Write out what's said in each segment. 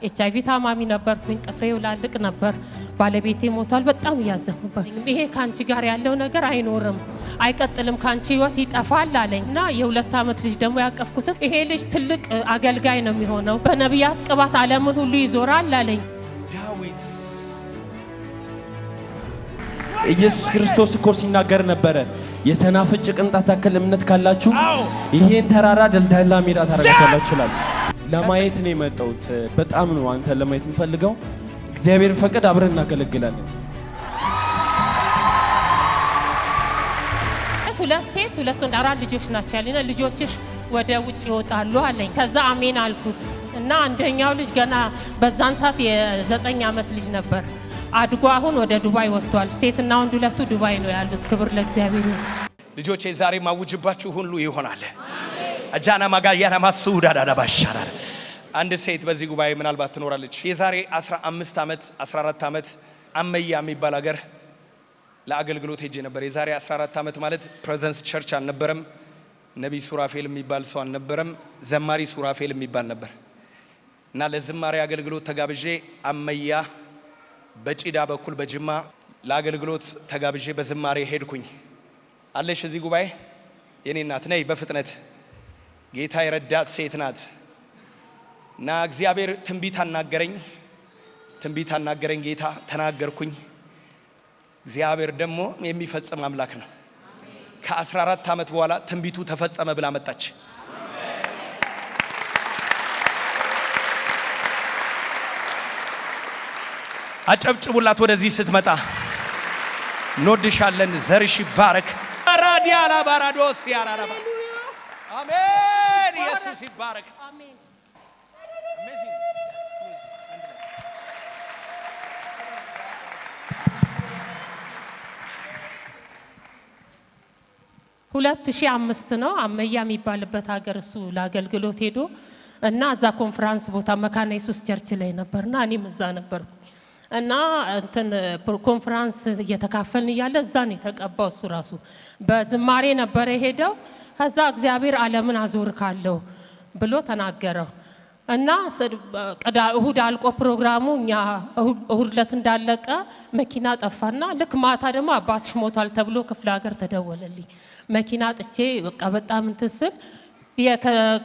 ኤችአይቪ ታማሚ ነበርኩኝ። ጥፍሬው ላልቅ ነበር። ባለቤቴ ሞቷል። በጣም ያዘንኩ ነበር። ይሄ ካንቺ ጋር ያለው ነገር አይኖርም፣ አይቀጥልም፣ ካንቺ ህይወት ይጠፋል አለኝና የ2 ዓመት ልጅ ደግሞ ያቀፍኩት ይሄ ልጅ ትልቅ አገልጋይ ነው የሚሆነው፣ በነቢያት ቅባት ዓለምን ሁሉ ይዞራል አለኝ። ዳዊት ኢየሱስ ክርስቶስ እኮ ሲናገር ነበረ የሰናፍጭ ቅንጣት ያክል እምነት ካላችሁ ይሄን ተራራ ደልዳላ ሜዳ ታረጋችኋላችሁ ይችላል። ለማየት ነው የመጣሁት። በጣም ነው አንተ ለማየት የምፈልገው። እግዚአብሔር ፈቀድ አብረን እናገለግላለን። 2 ሴት 2 ወንድ 4 ልጆች ናቸው ያለና ልጆችሽ ወደ ውጭ ይወጣሉ አለኝ። ከዛ አሜን አልኩት እና አንደኛው ልጅ ገና በዛን ሰዓት የ9 ዓመት ልጅ ነበር። አድጎ አሁን ወደ ዱባይ ወጥቷል። ሴትና ወንድ ሁለቱ ዱባይ ነው ያሉት። ክብር ለእግዚአብሔር። ልጆቼ ዛሬ ማውጅባችሁ ሁሉ ይሆናል። አጃና ማጋያና ማሱዳ ዳባሻራ አንድ ሴት በዚህ ጉባኤ ምናልባት ትኖራለች። የዛሬ 15 ዓመት 14 ዓመት አመያ የሚባል ሀገር ለአገልግሎት ሄጄ ነበር። የዛሬ 14 ዓመት ማለት ፕሬዘንስ ቸርች አልነበረም። ነቢይ ሱራፌል የሚባል ሰው አልነበረም። ዘማሪ ሱራፌል የሚባል ነበር እና ለዝማሬ አገልግሎት ተጋብዤ አመያ በጪዳ በኩል በጅማ ለአገልግሎት ተጋብዤ በዝማሬ ሄድኩኝ። አለሽ እዚህ ጉባኤ የኔ እናት ነይ በፍጥነት ጌታ የረዳት ሴት ናት እና እግዚአብሔር ትንቢት አናገረኝ። ጌታ ተናገርኩኝ። እግዚአብሔር ደግሞ የሚፈጽም አምላክ ነው። ከ14 ዓመት በኋላ ትንቢቱ ተፈጸመ ብላ መጣች። አጨብጭቡላት። ወደዚህ ስትመጣ እንወድሻለን። ዘርሽ ይባረክ። አራዲያላ ባራዶስ ያራራባ አሜን። ኢየሱስ ይባረክ። አሜን። አሜዚንግ 2005 ነው አመያ የሚባልበት ሀገር እሱ ለአገልግሎት ሄዶ እና እዛ ኮንፈረንስ ቦታ መካነ ኢየሱስ ቸርች ላይ ነበርና እኔም እዛ ነበርኩ እና እንትን ኮንፈረንስ እየተካፈልን እያለ እዛ ነው የተቀባው። እሱ ራሱ በዝማሬ ነበር ሄደው። ከዛ እግዚአብሔር ዓለምን አዞርካለሁ ብሎ ተናገረው እና እሁድ አልቆ ፕሮግራሙ እኛ እሁድ ዕለት እንዳለቀ መኪና ጠፋና ልክ ማታ ደግሞ አባትሽ ሞቷል ተብሎ ክፍለ ሀገር ተደወለልኝ። መኪና ጥቼ በቃ በጣም እንትን ስል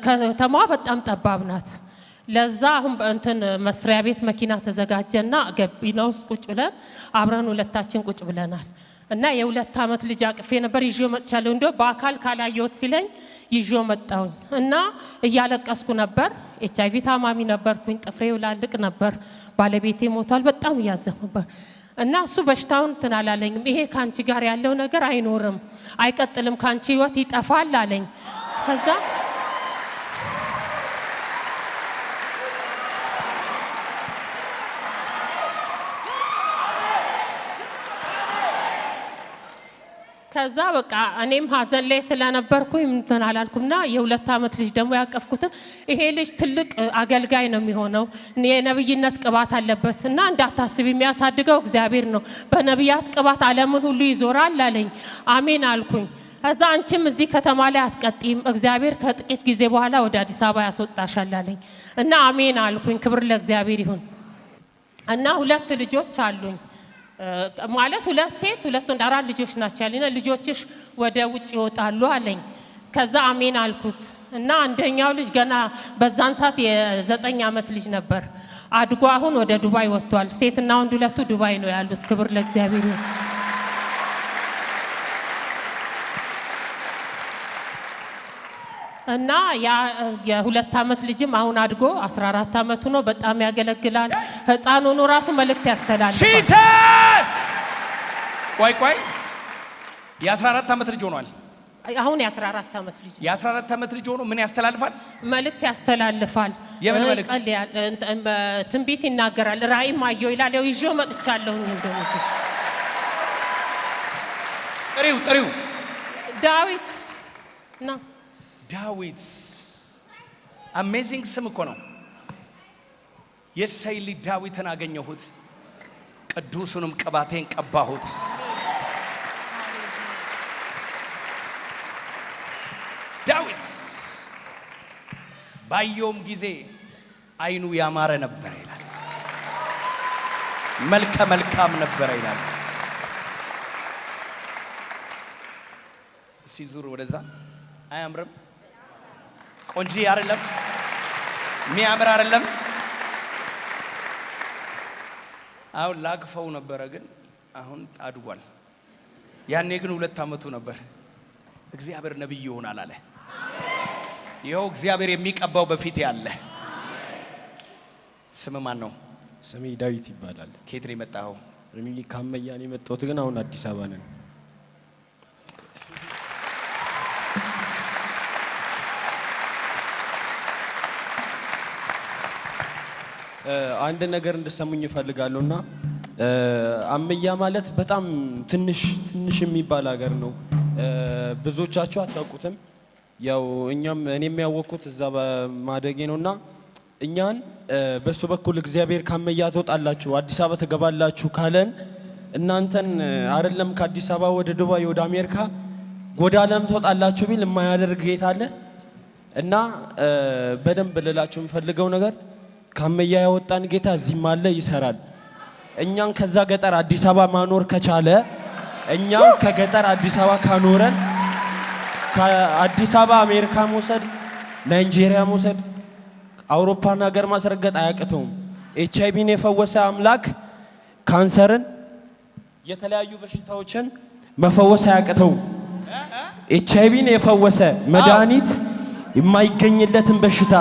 ከተማዋ በጣም ጠባብ ናት። ለዛ አሁን እንትን መስሪያ ቤት መኪና ተዘጋጀና ገቢና ውስጥ ቁጭ ብለን አብረን ሁለታችን ቁጭ ብለናል እና የ2 ዓመት ልጅ አቅፌ ነበር። ይዤ መጥቻለሁ። እንደው በአካል ካላየሁት ሲለኝ ይዤ መጣሁኝ እና እያለቀስኩ ነበር። ኤችአይቪ ታማሚ ነበርኩኝ። ጥፍሬው ላልቅ ነበር። ባለቤቴ ሞቷል። በጣም ያዘንኩ ነበር እና እሱ በሽታውን እንትን አላለኝም። ይሄ ካንቺ ጋር ያለው ነገር አይኖርም፣ አይቀጥልም፣ ካንቺ ህይወት ይጠፋል አለኝ። ከዛ በቃ እኔም ሀዘን ላይ ስለነበርኩኝ እንትን አላልኩምና የ2 ዓመት ልጅ ደግሞ ያቀፍኩት ይሄ ልጅ ትልቅ አገልጋይ ነው የሚሆነው፣ የነብይነት ቅባት አለበት እና እንዳታስብ የሚያሳድገው እግዚአብሔር ነው፣ በነቢያት ቅባት ዓለምን ሁሉ ይዞራል አለኝ። አሜን አልኩኝ። ከዛ አንቺም እዚህ ከተማ ላይ አትቀጥይም፣ እግዚአብሔር ከጥቂት ጊዜ በኋላ ወደ አዲስ አበባ ያስወጣሻል አለኝ እና አሜን አልኩኝ። ክብር ለእግዚአብሔር ይሁን እና 2 ልጆች አሉኝ ማለት 2 ሴት 2 ወንድ 4 ልጆች ናቸው ያለና ልጆችሽ ወደ ውጭ ይወጣሉ አለኝ። ከዛ አሜን አልኩት እና አንደኛው ልጅ ገና በዛን ሰዓት የ9 ዓመት ልጅ ነበር። አድጎ አሁን ወደ ዱባይ ወጥቷል። ሴትና ወንድ ሁለቱ ዱባይ ነው ያሉት። ክብር ለእግዚአብሔር ይሁን እና የ2 ዓመት ልጅም አሁን አድጎ 14 ዓመቱ ነው። በጣም ያገለግላል። ህፃን ሆኖ ራሱ መልእክት ያስተላልፋል። ጂሰስ ቆይ የ14 ዓመት ልጅ ሆኗል። አሁን የ14 ዓመት ልጅ የ14 ዓመት ልጅ ሆኖ ምን ያስተላልፋል? መልእክት ያስተላልፋል። የምን መልእክት? ትንቢት ይናገራል። ራእይ ማየሁ ይላል። ያው ይዤው መጥቻለሁ። እንደዚህ ጥሪው ዳዊት ነው። ዳዊት አሜዚንግ ስም እኮ ነው። የእሴይ ልጅ ዳዊትን አገኘሁት፣ ቅዱሱንም ቅባቴን ቀባሁት። ዳዊት ባየውም ጊዜ አይኑ ያማረ ነበር ይላል። መልከ መልካም ነበር ይላል። ሲዙር ወደዛ አያምርም? ቆንጂ አይደለም? ሚያምር አይደለም? አሁን ላቅፈው ነበረ ግን አሁን አድጓል። ያኔ ግን 2 ዓመቱ ነበር። እግዚአብሔር ነብይ ይሆናል አለ። ይኸው እግዚአብሔር የሚቀባው በፊት ያለ። ስም ማን ነው? ስሜ ዳዊት ይባላል። ከየት ነው የመጣኸው? እኔ ከአመያ ነው የመጣሁት ግን አሁን አዲስ አበባ ነኝ። አንድ ነገር እንድሰሙኝ እፈልጋለሁና አመያ ማለት በጣም ትንሽ የሚባል ሀገር ነው። ብዙዎቻችሁ አታውቁትም። ያው እኔም ያወቅኩት እዛ በማደጌ ነውና እኛን በሱ በኩል እግዚአብሔር ካመያ ትወጣላችሁ አዲስ አበባ ትገባላችሁ ካለን እናንተን አይደለም ከአዲስ አበባ ወደ ዱባይ ወደ አሜሪካ ወደ ዓለም ትወጣላችሁ ቢል የማያደርግ ጌታ አለ እና በደንብ ልላችሁ የምፈልገው ነገር ካመያ ያወጣን ጌታ እዚህም አለ ይሰራል። እኛን ከዛ ገጠር አዲስ አበባ ማኖር ከቻለ እኛን ከገጠር አዲስ አበባ ካኖረን ከአዲስ አበባ አሜሪካ መውሰድ ናይጄሪያ መውሰድ አውሮፓን ሀገር ማስረገጥ አያቅተውም። ኤችአይቪን የፈወሰ አምላክ ካንሰርን የተለያዩ በሽታዎችን መፈወስ አያቅተውም። ኤችአይቪን የፈወሰ መድኃኒት የማይገኝለትን በሽታ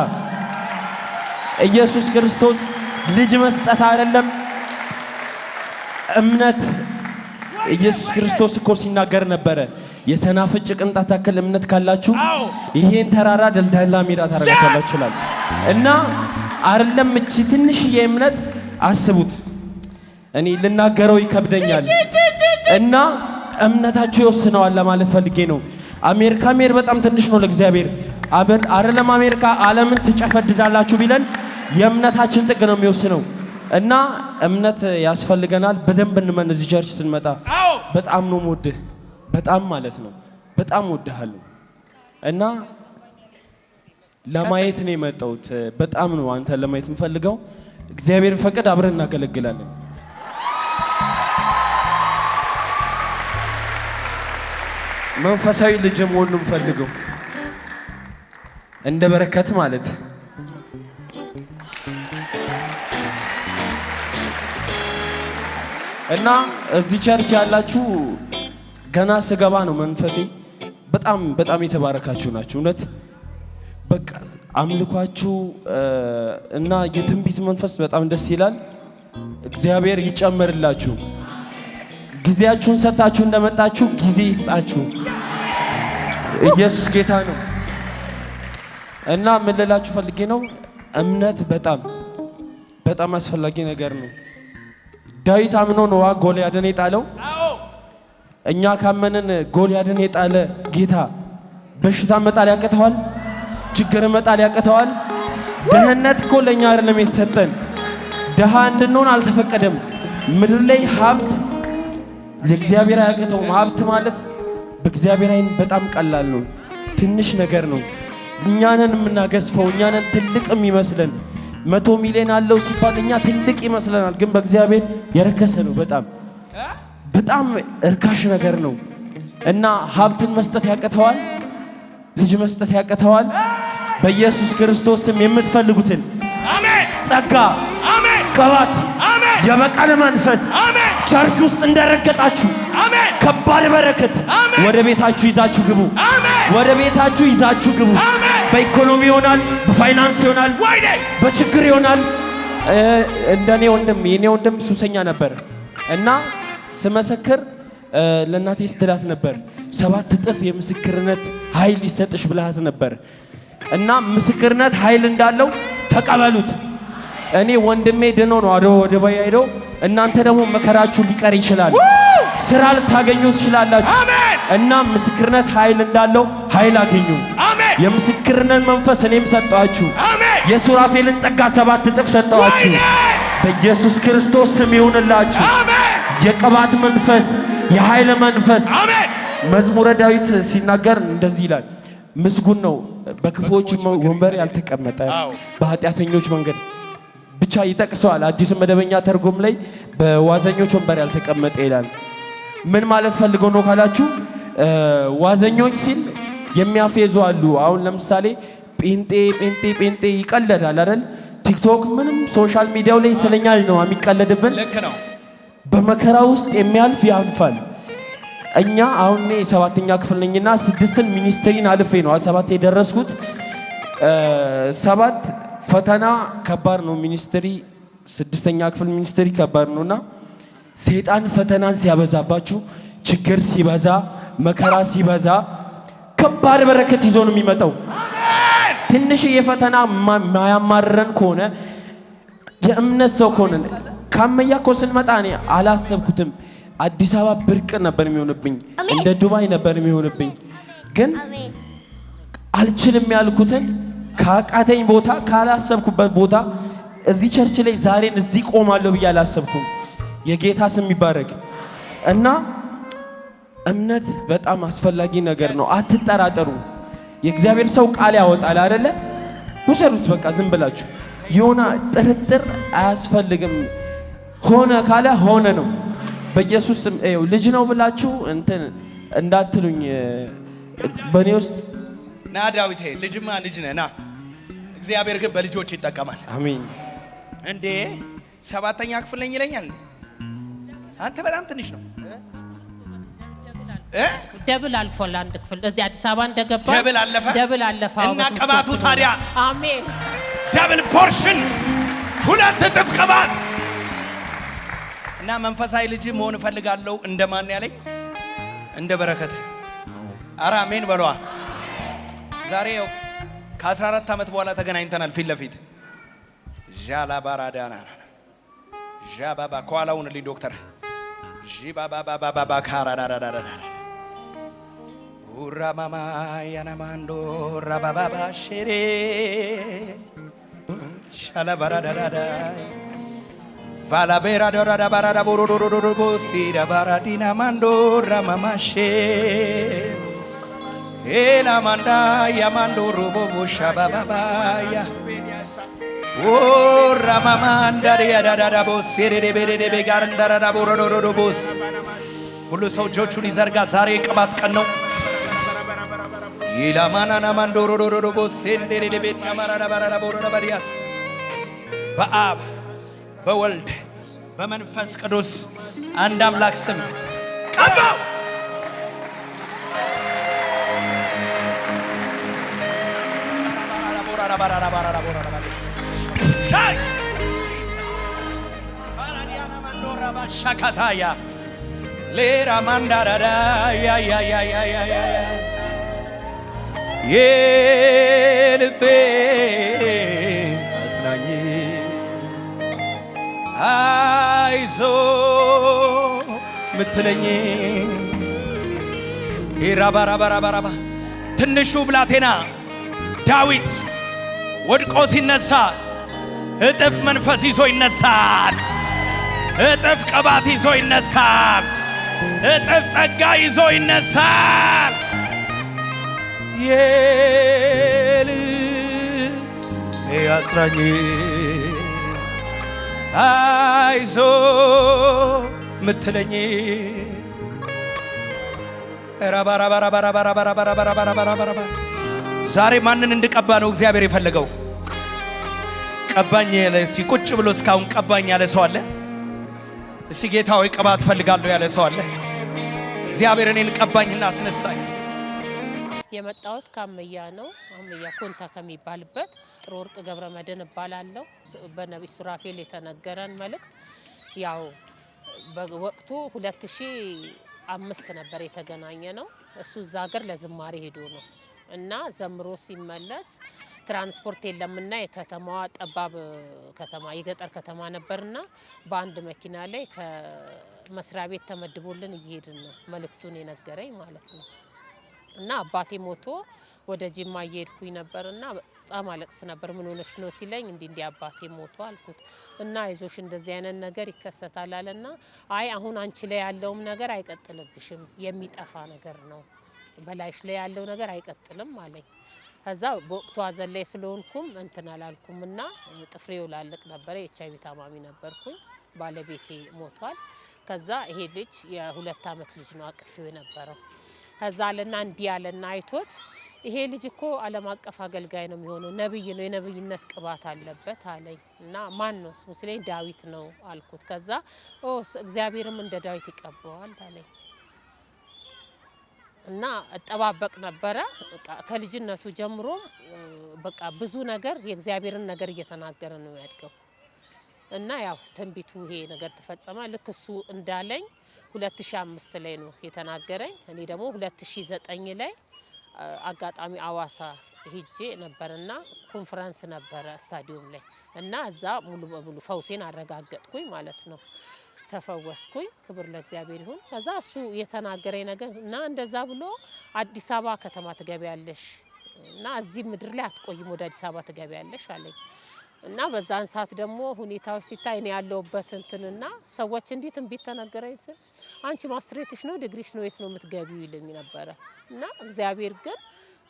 ኢየሱስ ክርስቶስ ልጅ መስጠት አይደለም እምነት። ኢየሱስ ክርስቶስ እኮ ሲናገር ነበረ የሰናፍጭ ቅንጣት ታክል እምነት ካላችሁ ይሄን ተራራ ደልዳላ ሜዳ ታረጋላችሁ ይችላል። እና አይደለም እቺ ትንሽዬ እምነት አስቡት። እኔ ልናገረው ይከብደኛል እና እምነታችሁ ይወስነዋል ለማለት ፈልጌ ነው። አሜሪካ ሜር በጣም ትንሽ ነው ለእግዚአብሔር አይደለም። አሜሪካ ዓለምን ትጨፈድዳላችሁ ቢለን የእምነታችን ጥግ ነው የሚወስነው። እና እምነት ያስፈልገናል። በደንብ እንመን። እዚህ ቸርች ስንመጣ በጣም ነው የምወድህ በጣም ማለት ነው በጣም ወድሃለሁ እና ለማየት ነው የመጣሁት። በጣም ነው አንተ ለማየት የምፈልገው። እግዚአብሔር ፈቅድ አብረን እናገለግላለን። መንፈሳዊ ልጅ መሆን ነው የምፈልገው እንደ በረከት ማለት እና እዚህ ቸርች ያላችሁ ገና ስገባ ነው መንፈሴ በጣም የተባረካችሁ ናችሁ። እውነት በቃ አምልኳችሁ እና የትንቢት መንፈስ በጣም ደስ ይላል። እግዚአብሔር ይጨምርላችሁ። ጊዜያችሁን ሰጣችሁ እንደመጣችሁ ጊዜ ይስጣችሁ። ኢየሱስ ጌታ ነው። እና ምን ልላችሁ ፈልጌ ነው እምነት በጣም አስፈላጊ ነገር ነው። ዳዊት አምኖ ነው ጎልያድን የጣለው። እኛ ካመንን ጎልያድን የጣለ ጌታ በሽታ መጣል ያቅተዋል? ችግር መጣል ያቅተዋል? ድህነት እኮ ለኛ አይደለም የተሰጠን። ድሃ እንድንሆን አልተፈቀደም። ምድር ላይ ሀብት ለእግዚአብሔር አያቅተውም። ሀብት ማለት በእግዚአብሔር አይን በጣም ቀላል ነው፣ ትንሽ ነገር ነው። እኛንን የምናገዝፈው እኛንን ትልቅ የሚመስለን 100 ሚሊዮን አለው ሲባል እኛ ትልቅ ይመስለናል፣ ግን በእግዚአብሔር የረከሰ ነው። በጣም እርካሽ ነገር ነው። እና ሀብትን መስጠት ያቅተዋል? ልጅ መስጠት ያቅተዋል? በኢየሱስ ክርስቶስ ስም የምትፈልጉትን አሜን ጸጋ አሜን ቅባት አሜን የበቀለ መንፈስ አሜን ቸርች ውስጥ እንደረገጣችሁ አሜን ከባድ በረከት ወደ ቤታችሁ ይዛችሁ ግቡ። አሜን ወደ ቤታችሁ ይዛችሁ ግቡ። አሜን በኢኮኖሚ ይሆናል፣ በፋይናንስ ይሆናል፣ በችግር ይሆናል። እንደኔ ወንድም የኔ ወንድም ሱሰኛ ነበር እና ስመሰክር ለእናቴ ስትላት ነበር 7 እጥፍ የምስክርነት ኃይል ይሰጥሽ ብላት ነበር። እና ምስክርነት ኃይል እንዳለው ተቀበሉት። እኔ ወንድሜ ድኖ ነው ወደ ባይ ሄዶ፣ እናንተ ደግሞ መከራችሁ ሊቀር ይችላል፣ ስራ ልታገኙ ትችላላችሁ። እና ምስክርነት ኃይል እንዳለው ኃይል አገኙ። የምስክርነት መንፈስ እኔም ሰጣችሁ። የሱራፌልን ጸጋ 7 እጥፍ ሰጣችሁ። በኢየሱስ ክርስቶስ ስም ይሁንላችሁ። የቅባት መንፈስ፣ የኃይል መንፈስ። መዝሙረ ዳዊት ሲናገር እንደዚህ ይላል፣ ምስጉን ነው በክፉዎች ወንበር ያልተቀመጠ በኃጢአተኞች መንገድ ብቻ ይጠቅሰዋል። አዲስ መደበኛ ተርጉም ላይ በዋዘኞች ወንበር ያልተቀመጠ ይላል። ምን ማለት ፈልገው ነው ካላችሁ ዋዘኞች ሲል የሚያፌዙ አሉ። አሁን ለምሳሌ ጴንጤ ይቀለዳል አይደል? ቲክቶክ ምንም ሶሻል ሚዲያው ላይ ስለኛ ነው የሚቀለድብን። ልክ ነው። በመከራ ውስጥ የሚያልፍ ያልፋል። እኛ አሁን እኔ 7ኛ ክፍል ነኝና 6ን ሚኒስትሪን አልፌ ነው 7 የደረስኩት። 7 ፈተና ከባድ ነው። ሚኒስትሪ 6ኛ ክፍል ሚኒስትሪ ከባድ ነውና ሰይጣን ፈተናን ሲያበዛባችሁ፣ ችግር ሲበዛ፣ መከራ ሲበዛ ከባድ በረከት ይዞ ነው የሚመጣው። ትንሽ የፈተና ማያማረን ከሆነ የእምነት ሰው ከሆነ ካመያ እኮ ስንመጣ እኔ አላሰብኩትም። አዲስ አበባ ብርቅ ነበር የሚሆንብኝ፣ እንደ ዱባይ ነበር የሚሆንብኝ። ግን አልችልም ያልኩትን ካቃተኝ ቦታ ካላሰብኩበት ቦታ እዚህ ቸርች ላይ ዛሬን እዚህ ቆማለሁ ብዬ አላሰብኩም። የጌታ ስም ይባረክ። እና እምነት በጣም አስፈላጊ ነገር ነው። አትጠራጠሩ። የእግዚአብሔር ሰው ቃል ያወጣል አይደለ? ውሰዱት በቃ ዝም ብላችሁ። የሆነ ጥርጥር አያስፈልግም። ሆነ ካለ ሆነ ነው። በኢየሱስ ስም ልጅ ነው ብላችሁ እንትን እንዳትሉኝ። በኔ ውስጥ ና ዳዊቴ ልጅማ ልጅ ነህ ና። እግዚአብሔር ግን በልጆች ይጠቀማል። አሜን። እንዴ 7ኛ ክፍል ነኝ ይለኛል። አንተ በጣም ትንሽ ነው። ደብል አልፏል። አንድ ክፍል እዚህ አዲስ አበባ እንደገባ ደብል አለፈ። እና ቅባቱ ታዲያ አሜን። ደብል ፖርሽን 2 እጥፍ ቅባት እና መንፈሳዊ ልጅ መሆን እፈልጋለሁ። እንደማን ያለኝ እንደ በረከት። ኧረ አሜን በሏ። ዛሬ ከ14 ዓመት በኋላ ተገናኝተናል ፊት ለፊት። ዣላ ባራዳና ዣባባ ኳላውን ልኝ ዶክተር ጂባባባባባ ካራዳዳዳዳ ኡራ ማማ ያናማንዶ ራባባባ ሼሬ ሻላ ባራዳዳዳ ቫላቤራ ዶራዳ ባራዳ ቦሮዶዶዶ ቦሲዳ ባራዲና ማንዶ ራማማሼ ኤላ ማንዳ ያማንዶ ሮቦቦ ሻባባባያ ኦ ራማማንዳ ያዳዳዳ ቦሲሬ ደቤሬ ቤጋር እንዳራዳ ቦሮዶዶዶ ቦስ ሁሉ ሰው እጆቹን ይዘርጋ። ዛሬ ቅባት ቀን ነው። ይላማናና ማንዶ ሮዶዶዶ ቦሴንዴ ደቤና ማራዳ ባራዳ ቦሮዳ ባዲያስ በአብ በወልድ በመንፈስ ቅዱስ አንድ አምላክ ስም ቀባው። ሻካታያ ሌራ ማንዳራዳ ያ የልቤ አጽናኝ አይዞ ምትለኝ ኢራባራባራባራባ ትንሹ ብላቴና ዳዊት ወድቆ ሲነሳ እጥፍ መንፈስ ይዞ ይነሳል። እጥፍ ቅባት ይዞ ይነሳል። እጥፍ ጸጋ ይዞ ይነሳል። የልቤ አጽናኝ አይዞ ምትለኝ ዛሬ ማንን እንድቀባ ነው እግዚአብሔር የፈለገው? ቀባኝ ያለ እስቲ ቁጭ ብሎ እስካሁን ቀባኝ ያለ ሰው አለ? እስቲ ጌታ ሆይ ቅባት ፈልጋለሁ ያለ ሰው አለ? እግዚአብሔር እኔን ቀባኝና አስነሳኝ። የመጣሁት ከአመያ ነው። አመያ ኮንታ ከሚባልበት ጥሩ ወርቅ ገብረ መድህን እባላለሁ። በነቢይ ሱራፌል የተነገረን መልእክት ያው በወቅቱ 2005 ነበር የተገናኘ ነው። እሱ እዛ ሀገር ለዝማሬ ሄዶ ነው እና ዘምሮ ሲመለስ ትራንስፖርት የለምና የከተማዋ ጠባብ ከተማ የገጠር ከተማ ነበርና በአንድ መኪና ላይ ከመስሪያ ቤት ተመድቦልን እየሄድን ነው መልእክቱን የነገረኝ ማለት ነው። እና አባቴ ሞቶ ወደ ጅማ እየሄድኩኝ ነበርና በጣም አለቅስ ነበር። ምን ሆነሽ ነው ሲለኝ እንዲህ አባቴ ሞቶ አልኩት። እና አይዞሽ እንደዚህ አይነት ነገር ይከሰታል አለና አይ አሁን አንቺ ላይ ያለውም ነገር አይቀጥልብሽም፣ የሚጠፋ ነገር ነው፣ በላይሽ ላይ ያለው ነገር አይቀጥልም አለኝ። ከዛ በወቅቱ ሐዘን ላይ ስለሆንኩም እንትን አላልኩምና ጥፍሬው ላልቅ ነበር። የኤችአይቪ ታማሚ ነበርኩኝ። ባለቤቴ ሞቷል። ከዛ ይሄ ልጅ የ2 ዓመት ልጅ ነው አቅፌው የነበረው። ከዛ አለና እንዲህ ያለና አይቶት ይሄ ልጅ እኮ ዓለም አቀፍ አገልጋይ ነው የሚሆነው፣ ነብይ ነው፣ የነብይነት ቅባት አለበት አለኝ። እና ማን ነው ስሙ ሲለኝ ዳዊት ነው አልኩት። ከዛ እግዚአብሔርም እንደ ዳዊት ይቀበዋል አለኝ። እና እጠባበቅ ነበረ ከልጅነቱ ጀምሮ በቃ ብዙ ነገር የእግዚአብሔርን ነገር እየተናገረ ነው ያድገው። እና ያው ትንቢቱ ይሄ ነገር ተፈጸመ። ልክ እሱ እንዳለኝ 2005 ላይ ነው የተናገረኝ። እኔ ደግሞ 2009 ላይ አጋጣሚ አዋሳ ሄጄ ነበርና ኮንፈረንስ ነበረ ስታዲየም ላይ እና እዛ ሙሉ በሙሉ ፈውሴን አረጋገጥኩኝ ማለት ነው። ተፈወስኩኝ። ክብር ለእግዚአብሔር ይሁን። ከዛ እሱ የተናገረኝ ነገር እና እንደዛ ብሎ አዲስ አበባ ከተማ ትገቢያለሽ እና እዚህ ምድር ላይ አትቆይም፣ ወደ አዲስ አበባ ትገቢያለሽ አለኝ። እና በዛን ሰዓት ደግሞ ሁኔታዎች ሲታይ እኔ ያለሁበት እንትንና ሰዎች እንዴት ትንቢት ተነገረኝ ስል አንቺ ማስትሬትሽ ነው ዲግሪሽ ነው የት ነው የምትገቢው ይልኝ ነበረ። እና እግዚአብሔር ግን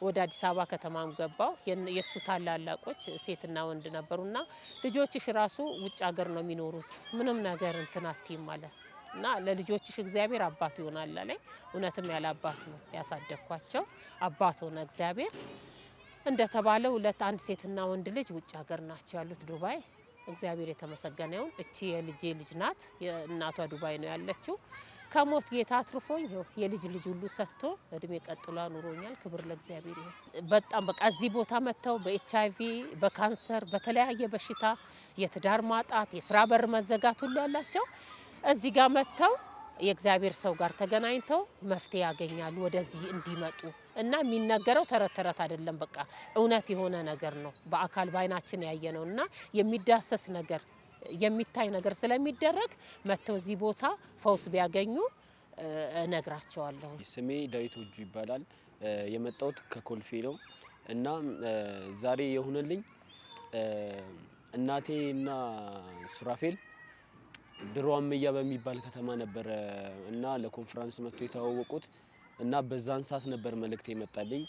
ወደ አዲስ አበባ ከተማም ገባው። የሱ ታላላቆች ሴትና ወንድ ነበሩና ልጆችሽ ራሱ ውጭ ሀገር ነው የሚኖሩት ምንም ነገር እንትን አትይም ማለት እና ለልጆችሽ እግዚአብሔር አባት ይሆናል አለኝ። እውነትም ያለ አባት ነው ያሳደግኳቸው። አባት ሆነ እግዚአብሔር። እንደተባለው አንድ ሴትና ወንድ ልጅ ውጭ ሀገር ናቸው ያሉት ዱባይ። እግዚአብሔር የተመሰገነ ይሁን። እቺ የልጄ ልጅ ናት። እናቷ ዱባይ ነው ያለችው። ከሞት ጌታ አትርፎኝ የልጅ ልጅ ሁሉ ሰጥቶ እድሜ ቀጥሎ ኑሮኛል። ክብር ለእግዚአብሔር ይሁን። በጣም በቃ እዚህ ቦታ መጥተው በኤችአይቪ በካንሰር በተለያየ በሽታ የትዳር ማጣት የስራ በር መዘጋት ሁሉ ያላቸው እዚህ ጋር መጥተው የእግዚአብሔር ሰው ጋር ተገናኝተው መፍትሄ ያገኛሉ ወደዚህ እንዲመጡ እና የሚነገረው ተረት ተረት አይደለም። በቃ እውነት የሆነ ነገር ነው። በአካል ባይናችን ያየነው እና የሚዳሰስ ነገር የሚታይ ነገር ስለሚደረግ መጥተው እዚህ ቦታ ፈውስ ቢያገኙ እነግራቸዋለሁ። ስሜ ዳዊት ወጁ ይባላል። የመጣሁት ከኮልፌ ነው እና ዛሬ የሆነልኝ እናቴና ሱራፌል ድሮ አመያ በሚባል ከተማ ነበር እና ለኮንፈረንስ መጥቶ የተዋወቁት እና በዛን ሰዓት ነበር መልእክት የመጣልኝ።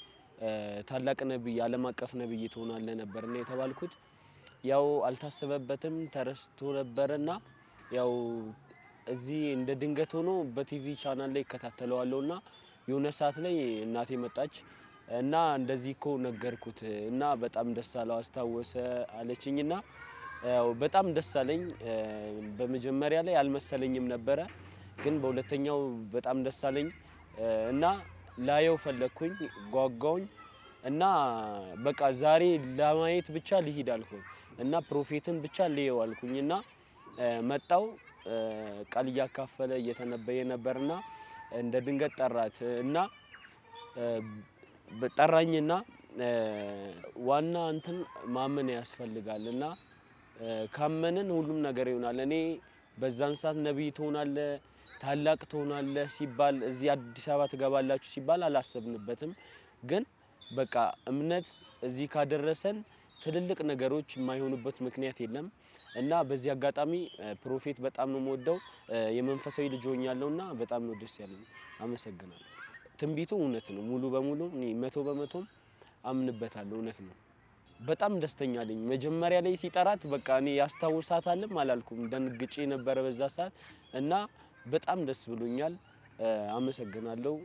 ታላቅ ነብይ ዓለም አቀፍ ነብይ ትሆናለህ ነበርና የተባልኩት ያው አልታሰበበትም ተረስቶ ነበርና ያው እዚህ እንደ ድንገት ሆኖ በቲቪ ቻናል ላይ ከተተለዋለውና የሆነ ሰዓት ላይ እናቴ መጣች እና እንደዚህ እኮ ነገርኩት እና በጣም ደስ አለው አስታወሰ አለችኝና ያው በጣም ደስ አለኝ። በመጀመሪያ ላይ አልመሰለኝም ነበር ግን በሁለተኛው በጣም ደስ አለኝ እና ላየው ፈለኩኝ ጓጓውኝ እና በቃ ዛሬ ለማየት ብቻ ልሂድ አልኩኝ እና ፕሮፌትን ብቻ ልየው አልኩኝና መጣው ቃል ያካፈለ እየተነበየ ነበርና እንደ ድንገት ጠራት እና በጠራኝና ዋና እንትን ማመን ያስፈልጋልና ካመንን ሁሉም ነገር ይሆናል። እኔ በዛን ሰዓት ነብይ ትሆናለህ ታላቅ ትሆናለህ ሲባል እዚህ አዲስ አበባ ትገባላችሁ ሲባል አላሰብንበትም። ግን በቃ እምነት እዚህ ካደረሰን ትልልቅ ነገሮች የማይሆኑበት ምክንያት የለም እና በዚህ አጋጣሚ ፕሮፌት በጣም ነው የምወደው የመንፈሳዊ ልጅ ሆኛለሁና በጣም ነው ደስ ያለኝ። አመሰግናለሁ። ትንቢቱ እውነት ነው ሙሉ በሙሉ እኔ 100% አምንበታለሁ። እውነት ነው። በጣም ደስተኛ ነኝ። መጀመሪያ ላይ ሲጠራት በቃ እኔ ያስታውሳታልም አላልኩም ደንግጬ ነበር በዛ ሰዓት እና በጣም ደስ ብሎኛል። አመሰግናለሁ።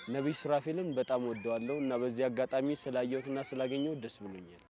ነብይ ሱራፌልን በጣም ወደዋለሁ እና በዚህ አጋጣሚ ስላየሁትና ስላገኘው ደስ ብሎኛል።